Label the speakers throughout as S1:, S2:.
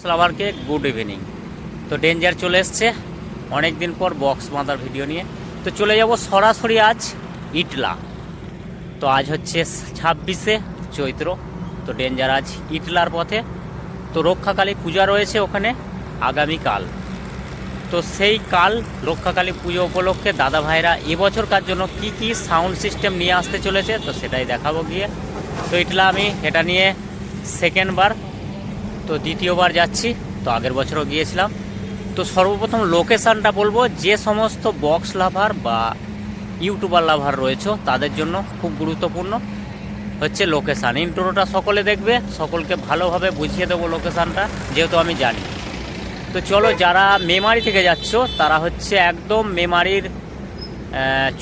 S1: লাভারকে good evening. তো danger চলে এসছে অনেক দিন পর বক্স বাঁধার ভিডিও নিয়ে। তো চলে যাব সরাসরি আজ ইটলা। তো আজ হচ্ছে 26শে চৈত্র। তো ডেঞ্জার আজ ইটলার পথে। তো রক্ষাকালী পূজা রয়েছে ওখানে আগামীকাল। তো সেই কাল রক্ষাকালী পুজো উপলক্ষে দাদা ভাইরা এবছরকার জন্য কি কি সাউন্ড সিস্টেম নিয়ে আসতে চলেছে তো সেটাই দেখাবো গিয়ে। তো ইটলা আমি এটা নিয়ে সেকেন্ড বার, তো দ্বিতীয়বার যাচ্ছি। তো আগের বছরও গিয়েছিলাম। তো সর্বপ্রথম লোকেশানটা বলবো, যে সমস্ত বক্স লাভার বা ইউটিউবার লাভার রয়েছে তাদের জন্য খুব গুরুত্বপূর্ণ হচ্ছে লোকেশান। ইন্ট্রোটা সকলে দেখবে, সকলকে ভালোভাবে বুঝিয়ে দেবো লোকেশানটা, যেহেতু আমি জানি। তো চলো, যারা মেমারি থেকে যাচ্ছ তারা হচ্ছে একদম মেমারির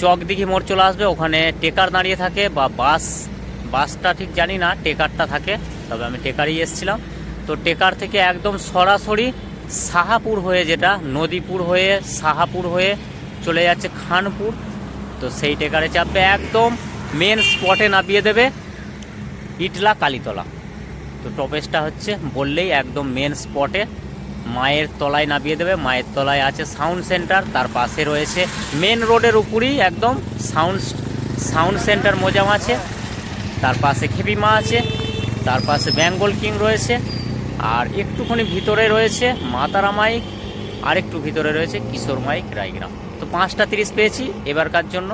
S1: চকদিঘি মোড় চলে আসবে। ওখানে টেকার দাঁড়িয়ে থাকে বা বাসটা ঠিক জানি না, টেকারটা থাকে, তবে আমি টেকারই এসেছিলাম। তো টেকার থেকে একদম সরাসরি সাহাপুর হয়ে, যেটা নদীপুর হয়ে সাহাপুর হয়ে চলে যাচ্ছে খানপুর। তো সেই টেকারে চাপবে, একদম মেন স্পটে নামিয়ে দেবে ইটলা কালীতলা। তো টপেসটা হচ্ছে বললেই একদম মেন স্পটে মায়ের তলায় নামিয়ে দেবে। মায়ের তলায় আছে সাউন্ড সেন্টার, তার পাশে রয়েছে মেন রোডের উপরই একদম সাউন্ড সেন্টার মোজাম আছে। তার পাশে খেপিমা আছে, তার পাশে বেঙ্গল কিং রয়েছে, আর একটুখানি ভিতরে রয়েছে মাতারা মাইক, আর একটু ভিতরে রয়েছে কিশোর মাইক রায়গ্রাম। তো 5:30 পেয়েছি এবারকার জন্য।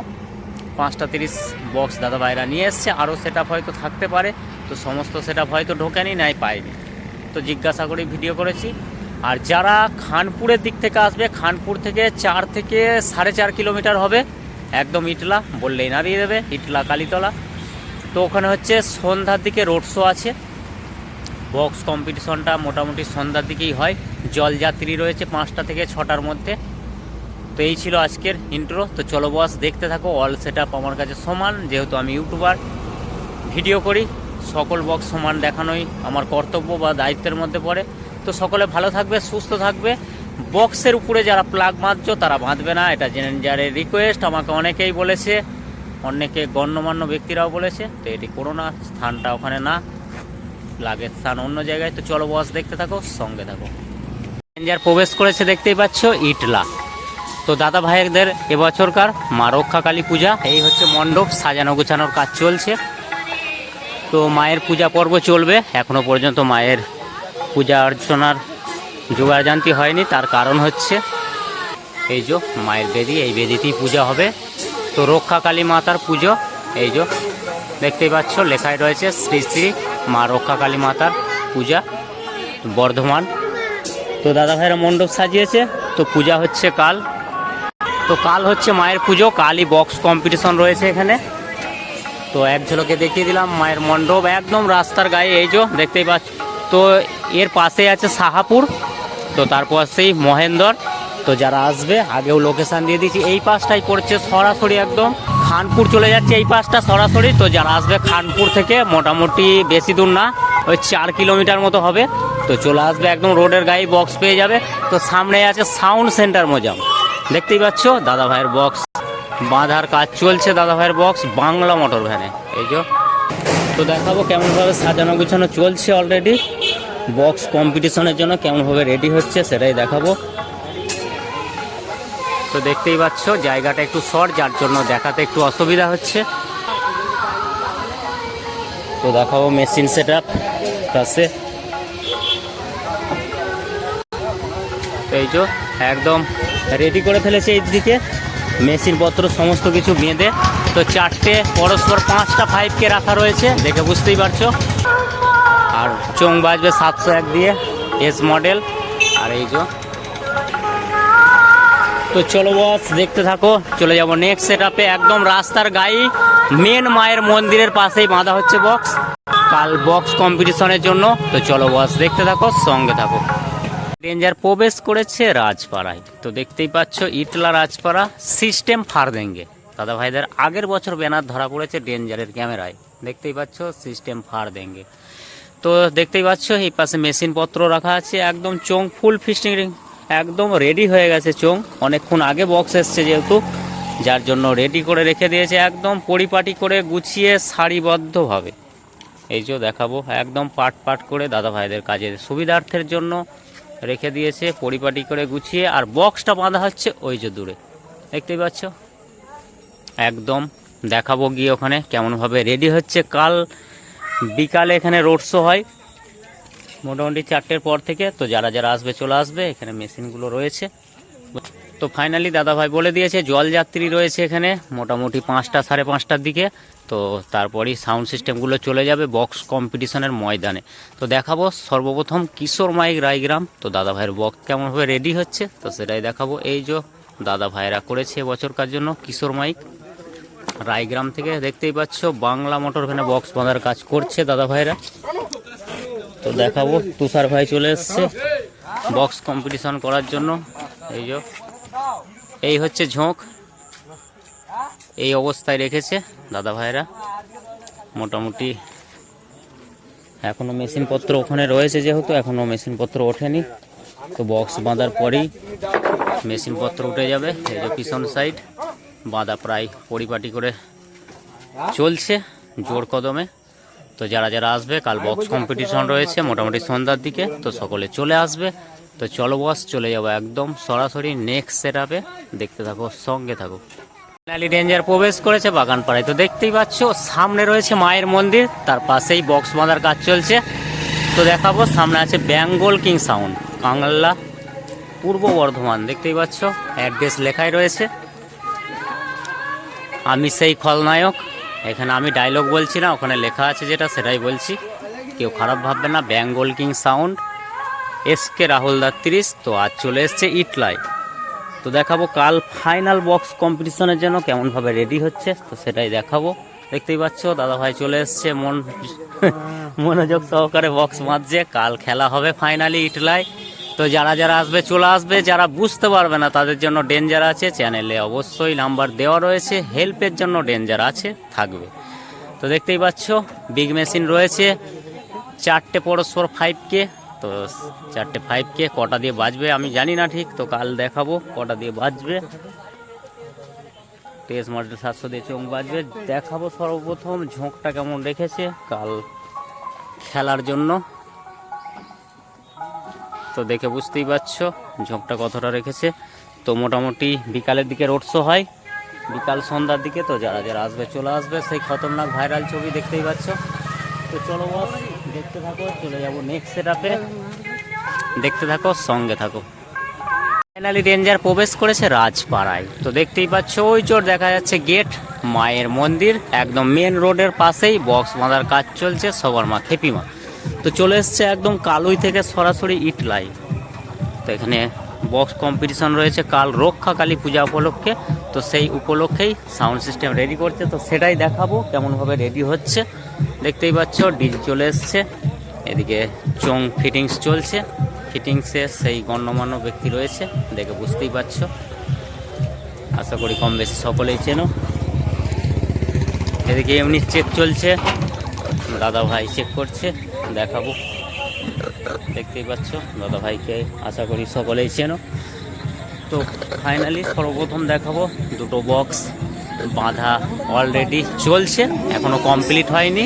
S1: 5:30 বক্স দাদা ভাইরা নিয়ে এসছে। আরও সেট আপ হয়তো থাকতে পারে, তো সমস্ত সেট আপ হয়তো ঢোকেনি, নাই পাইনি, তো জিজ্ঞাসা করে ভিডিও করেছি। আর যারা খানপুরের দিক থেকে আসবে, খানপুর থেকে 4 থেকে 4.5 কিলোমিটার হবে একদম ইটলা, বললেই নামিয়ে দেবে ইটলা কালীতলা। তো ওখানে হচ্ছে সন্ধ্যার দিকে রোড শো আছে। বক্স কম্পিটিশনটা মোটামুটি সন্ধ্যার দিকেই হয়। জলযাত্রী রয়েছে 5টা থেকে 6টার মধ্যে। তো এই ছিল আজকের ইন্ট্রো। তো চলো বস, দেখতে থাকো। অল সেট আপ আমার কাছে সমান, যেহেতু আমি ইউটিউবার ভিডিও করি, সকল বক্স সমান দেখানোই আমার কর্তব্য বা দায়িত্বের মধ্যে পড়ে। তো সকলে ভালো থাকবে, সুস্থ থাকবে। বক্সের উপরে যারা প্লাগ বাঁধছ তারা বাঁধবে না, এটা ডেঞ্জারের রিকোয়েস্ট। আমাকে অনেকেই বলেছে, অনেকে গণ্যমান্য ব্যক্তিরাও বলেছে, তো এটি করো না, স্থানটা ওখানে না, প্লাগের স্থান অন্য জায়গায়। তো চলো বস, দেখতে থাকো, সঙ্গে থাকো। ডেঞ্জার প্রবেশ করেছে, দেখতেই পাচ্ছ ইটলা। তো দাদা ভাইদের এবছরকার মা রক্ষাকালী পূজা, এই হচ্ছে মণ্ডপ, সাজানো গোছানোর কাজ চলছে। তো মায়ের পূজা পর্ব চলবে, এখনো পর্যন্ত মায়ের পূজা অর্চনার জোগাড়জান্তি হয়নি। তার কারণ হচ্ছে এই যে মায়ের বেদি, এই বেদিতেই পূজা হবে। তো রক্ষাকালী মাতার পুজো, এই যে দেখতেই পাচ্ছ লেখায় রয়েছে শ্রী শ্রী মা রক্ষাকালী মাতার পূজা বর্ধমান। তো দাদা ভাইরা মণ্ডপ সাজিয়েছে, তো পূজা হচ্ছে কাল। তো কাল হচ্ছে মায়ের পুজো, কালই বক্স কম্পিটিশন রয়েছে এখানে। তো এক ঝলকে দেখিয়ে দিলাম মায়ের মণ্ডপ, একদম রাস্তার গায়ে, এই যে দেখতেই পাচ্ছ। তো এর পাশে আছে সাহাপুর, তো তারপর সেই মহেন্দর। তো যারা আসবে, আগেও লোকেশান দিয়ে দিচ্ছি, এই পাশটাই পড়ছে সরাসরি একদম খানপুর চলে যাচ্ছে এই পাশটা সরাসরি। তো যারা আসবে খানপুর থেকে মোটামুটি বেশি দূর না, ওই 4 কিলোমিটার মতো হবে। তো চলে আসবে, একদম রোডের গায়ে বক্স পেয়ে যাবে। তো সামনে আছে সাউন্ড সেন্টার মোজাম, দেখতেই পাচ্ছ দাদা ভাইয়ের বক্স বাঁধার কাজ চলছে। দাদা ভাইয়ের বক্স বাংলা মোটর ভ্যানে, এই যে। তো দেখাবো কেমনভাবে সাজানো গুছানো চলছে অলরেডি। বক্স কম্পিটিশনের জন্য কেমনভাবে রেডি হচ্ছে সেটাই দেখাবো। তো দেখতেই পাচ্ছ জায়গাটা একটু শর্ট, যার জন্য দেখাতে একটু অসুবিধা হচ্ছে। তো দেখাবো মেশিন সেট আপ কাছে, এই যে একদম রেডি করে ফেলেছে এইদিকে মেশিনপত্র সমস্ত কিছু বেঁধে। তো 4টে পরস্পর 5টা 5K রাখা রয়েছে, দেখে বুঝতেই পারছো। আর চোং বাজবে 701 দিয়ে, এস মডেল। আর এই যে, তো চলো বস দেখতে থাকো। চলে যাব নেক্সট সেট আপে, একদম রাস্তার গায়ে মেন মায়ের মন্দিরের পাশেই বাঁধা হচ্ছে বক্স কাল বক্স কম্পিটিশনের জন্য। তো চলো বস দেখতে থাকো, সঙ্গে থাকো। ডেঞ্জার প্রবেশ করেছে রাজপাড়ায়। তো দেখতেই পাচ্ছ ইটলা রাজপাড়া সিস্টেম ফারদেঙ্গে। দাদা ভাইদের আগের বছর ব্যানার ধরা পড়েছে ডেঞ্জারের ক্যামেরায়, দেখতেই পাচ্ছ সিস্টেম ফারদেঙ্গে। তো দেখতেই পাচ্ছ এই পাশে মেশিনপত্র রাখা আছে, একদম চোং ফুল ফিস্টিং একদম রেডি হয়ে গেছে। চোং অনেকক্ষণ আগে বক্স এসছে যেহেতু, যার জন্য রেডি করে রেখে দিয়েছে একদম পরিপাটি করে গুছিয়ে সারিবদ্ধভাবে। এই যে দেখাবো একদম পাট পাট করে দাদা ভাইদের কাজের সুবিধার্থের জন্য রেখে দিয়েছে পরিপাটি করে গুছিয়ে। আর বক্সটা বাঁধা হচ্ছে ওই যে দূরে, দেখতেই পাচ্ছ। একদম দেখাবো গিয়ে ওখানে কেমনভাবে রেডি হচ্ছে। কাল বিকালে এখানে রোড শো হয় মোটামুটি 4টের পর থেকে। তো যারা যারা আসবে চলে আসবে, এখানে মেশিনগুলো রয়েছে। তো ফাইনালি দাদাভাই বলে দিয়েছে জলযাত্রী রয়েছে এখানে মোটামুটি 5টা 5:30টার দিকে। তো তারপরেই সাউন্ড সিস্টেমগুলো চলে যাবে বক্স কম্পিটিশনের ময়দানে। তো দেখাবো সর্বপ্রথম কিশোর মাইক রায়গ্রাম। তো দাদাভাইয়ের বক্স কেমনভাবে রেডি হচ্ছে তো সেটাই দেখাবো। এই যে দাদা ভাইরা করেছে বছরকার জন্য কিশোর মাইক রায়গ্রাম থেকে, দেখতেই পাচ্ছ। বাংলা মোটর ভ্যানে বক্স বাঁধার কাজ করছে দাদা ভাইরা। তো দেখাবো তুষার ভাই চলে এসছে বক্স কম্পিটিশন করার জন্য। এই যে এই হচ্ছে ঝোঁক, এই অবস্থায় রেখেছে দাদা ভাইরা। মোটামুটি এখনো মেশিনপত্র ওখানে রয়েছে, যেহেতু এখনো মেশিনপত্র ওঠেনি। তো বক্স বাঁধার পরেই মেশিনপত্র উঠে যাবে। এই যে পিছন সাইড বাঁধা প্রায় পরিপাটি করে চলছে জোর কদমে। তো যারা যারা আসবে কাল বক্স কম্পিটিশন রয়েছে মোটামুটি সন্ধ্যার দিকে, তো সকলে চলে আসবে। তো চলো বস চলে যাবো একদম সরাসরি নেক্সট সেটআপে, দেখতে থাকো সঙ্গে থাকো। ফাইনালি ডেঞ্জার প্রবেশ করেছে বাগানপাড়ায়। তো দেখতেই পাচ্ছ সামনে রয়েছে মায়ের মন্দির, তার পাশেই বক্স বাঁধার কাজ চলছে। তো দেখাবো সামনে আছে বেঙ্গল কিং সাউন্ড কাংলা পূর্ব বর্ধমান, দেখতেই পাচ্ছ অ্যাড্রেস লেখাই রয়েছে। আমি সেই খলনায়ক, এখানে আমি ডায়লগ বলছি না, ওখানে লেখা আছে যেটা সেটাই বলছি, কেউ খারাপ ভাববে না। বেঙ্গল কিং সাউন্ড এসকে রাহুলদার 30। তো আজ চলে এসছে ইটলাই। তো দেখাবো কাল ফাইনাল বক্স কম্পিটিশনের জন্য কেমনভাবে রেডি হচ্ছে তো সেটাই দেখাবো। দেখতেই পাচ্ছ দাদাভাই চলে এসছে মনোযোগ সহকারে বক্স বাঁধছে। কাল খেলা হবে ফাইনালি ইটলাই। তো যারা যারা আসবে চলে আসবে, যারা বুঝতে পারবে না তাদের জন্য ডেঞ্জার আছে, চ্যানেলে অবশ্যই নাম্বার দেওয়া রয়েছে, হেল্পের জন্য ডেঞ্জার আছে থাকবে। তো দেখতেই পাচ্ছ বিগ মেশিন রয়েছে 4টে পরস্পর 5K। তো 4টে 5K কটা দিয়ে বাজবে আমি জানি না ঠিক, তো কাল দেখাবো কটা দিয়ে বাজবে। টেস মডেল 700 দিয়ে চোখ বাজবে। দেখাবো সর্বপ্রথম ঝোঁকটা কেমন রেখেছে কাল খেলার জন্য। তো দেখে বুঝতেই পারছো ঝোঁকটা কতটা রেখেছে। তো মোটামুটি বিকালের দিকে রোড শো হয়, বিকাল সন্ধ্যার দিকে। তো যারা যারা আসবে চলে আসবে, সেই খতরনাক ভাইরাল ছবি দেখতেই পাচ্ছ। তো চলো বস দেখতে থাকো, চলে যাবো নেক্সট সেটআপে, দেখতে থাকো সঙ্গে থাকো। ফাইনালি ডেঞ্জার প্রবেশ করেছে রাজপাড়ায়। তো দেখতেই পাচ্ছ ওই চোর দেখা যাচ্ছে গেট মায়ের মন্দির, একদম মেন রোডের পাশেই বক্স বাঁধার কাজ চলছে সবার মা খেপিমা। তো চলে এসছে একদম কালুই থেকে সরাসরি ইটলাই। তো এখানে বক্স কম্পিটিশন রয়েছে কাল রক্ষা কালী পূজা উপলক্ষে। তো সেই উপলক্ষেই সাউন্ড সিস্টেম রেডি করছে, তো সেটাই দেখাবো কেমনভাবে রেডি হচ্ছে। দেখতেই পাচ্ছ ডিজি চলে এসছে, এদিকে চোং ফিটিংস চলছে, ফিটিংসে সেই গণ্যমান্য ব্যক্তি রয়েছে, দেখে বুঝতেই পারছ। আশা করি কম বেশি সকলেই চেনো। এদিকে ইউনিট চেক চলছে, দাদা ভাই চেক করছে, দেখাবো। দেখতেই পাচ্ছ দাদা ভাইকে আশা করি সকলেই চেনো। তো ফাইনালি সর্বপ্রথম দেখাবো দুটো বক্স বাঁধা অলরেডি চলছে, এখনো কমপ্লিট হয়নি।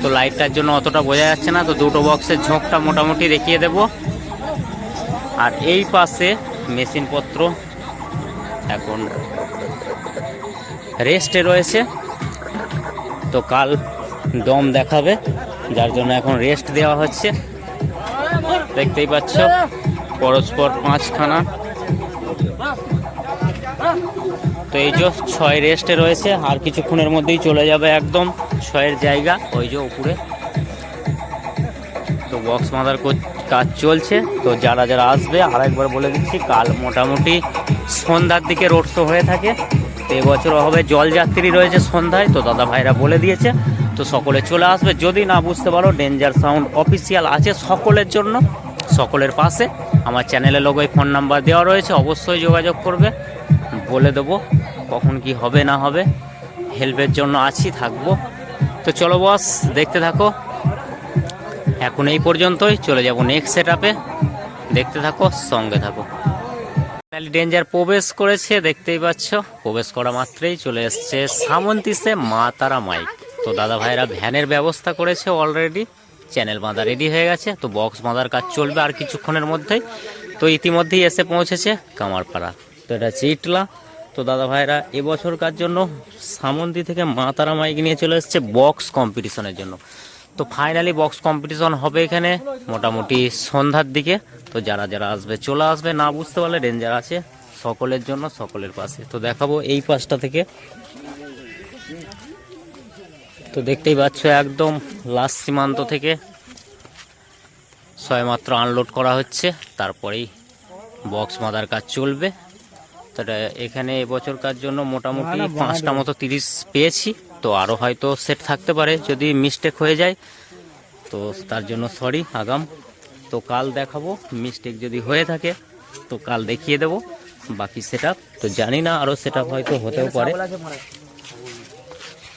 S1: তো লাইটটার জন্য অতটা বোঝা যাচ্ছে না। তো দুটো বক্সের ঝোঁকটা মোটামুটি দেখিয়ে দেব। আর এই পাশে মেশিনপত্র এখন রেস্টে রয়েছে। তো কাল দম দেখাবে, যার জন্য এখন রেস্ট দেওয়া হচ্ছে। দেখতেই পাচ্ছ পরস্পর 5খানা। তো এই যে 6 রেস্টে রয়েছে, আর কিছুক্ষণের মধ্যেই চলে যাবে একদম 6-এর জায়গা ওই যে উপরে। তো বক্স বাঁধার কাজ চলছে। তো যারা যারা আসবে আরেকবার বলে দিচ্ছি, কাল মোটামুটি সন্ধ্যার দিকে রোড শো হয়ে থাকে। তো এবছরও হবে জলযাত্রী রয়েছে সন্ধ্যায়, তো দাদা ভাইরা বলে দিয়েছে। তো সকলে চলে আসবে, যদি না বুঝতে পারো ডেঞ্জার সাউন্ড অফিসিয়াল আছে সকলের জন্য, সকলের পাশে আমার চ্যানেলের লোগোয় ফোন নাম্বার দেওয়া রয়েছে, অবশ্যই যোগাযোগ করবে, বলে দেবো কখন কি হবে না হবে, হেল্পের জন্য আছি থাকবো। তো চলো বস দেখতে থাকো, এখন এই পর্যন্তই, চলে যাব নেক্সট সেটআপে, দেখতে থাকো সঙ্গে থাকো। ডেঞ্জার প্রবেশ করেছে, দেখতেই পাচ্ছ, প্রবেশ করা মাত্রই চলে এসছে সামন্তিসে মা তারা মাইক। তো দাদা ভাইরা ভ্যানের ব্যবস্থা করেছে অলরেডি, চ্যানেল বাঁধা রেডি হয়ে গেছে, তো বক্স বাঁধার কাজ চলবে আর কিছুক্ষণের মধ্যেই। তো ইতিমধ্যেই এসে পৌঁছেছে কামারপাড়া। তো এটা হচ্ছে ইটলা। তো দাদা ভাইরা এবছরকার জন্য সামন্দি থেকে মা তারা মাইক নিয়ে চলে এসেছে বক্স কম্পিটিশনের জন্য। তো ফাইনালি বক্স কম্পিটিশন হবে এখানে মোটামুটি সন্ধ্যার দিকে। তো যারা যারা আসবে চলে আসবে, না বুঝতে পারলে রেঞ্জার আছে সকলের জন্য, সকলের পাশে। তো দেখাবো এই পাশটা থেকে। তো দেখতেই পাচ্ছ একদম লাস্ট সীমান্ত থেকে সবেমাত্র আনলোড করা হচ্ছে, তারপরেই বক্স বাঁধার কাজ চলবে। তো এখানে এবছরকার জন্য মোটামুটি 5টা মতো 30 পেয়েছি। তো আরও হয়তো সেট থাকতে পারে, যদি মিস্টেক হয়ে যায় তো তার জন্য সরি আগাম। তো কাল দেখাবো, মিস্টেক যদি হয়ে থাকে তো কাল দেখিয়ে দেবো বাকি সেট আপ। তো জানি না আরও সেট আপ হয়তো হতেও পারে।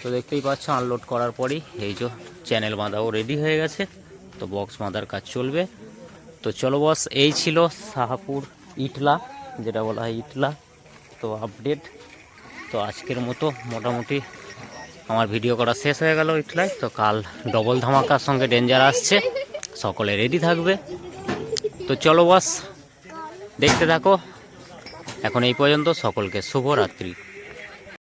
S1: তো দেখতেই পাচ্ছ আনলোড করার পরই এই যে চ্যানেল বাঁধাও রেডি হয়ে গেছে। তো বক্স বাঁধার কাজ চলবে। তো চলো বস, এই ছিল শাহপুর ইটলা, যেটা বলা হয় ইটলা। তো আপডেট। তো আজকের মতো মোটামুটি আমার ভিডিও করা শেষ হয়ে গেল ইটলায়। তো কাল ডবল ধামাকার সঙ্গে ডেঞ্জার আসছে, সকলে রেডি থাকবে। তো চলো বস, দেখতে থাকো। এখন এই পর্যন্ত, সকলকে শুভরাত্রি।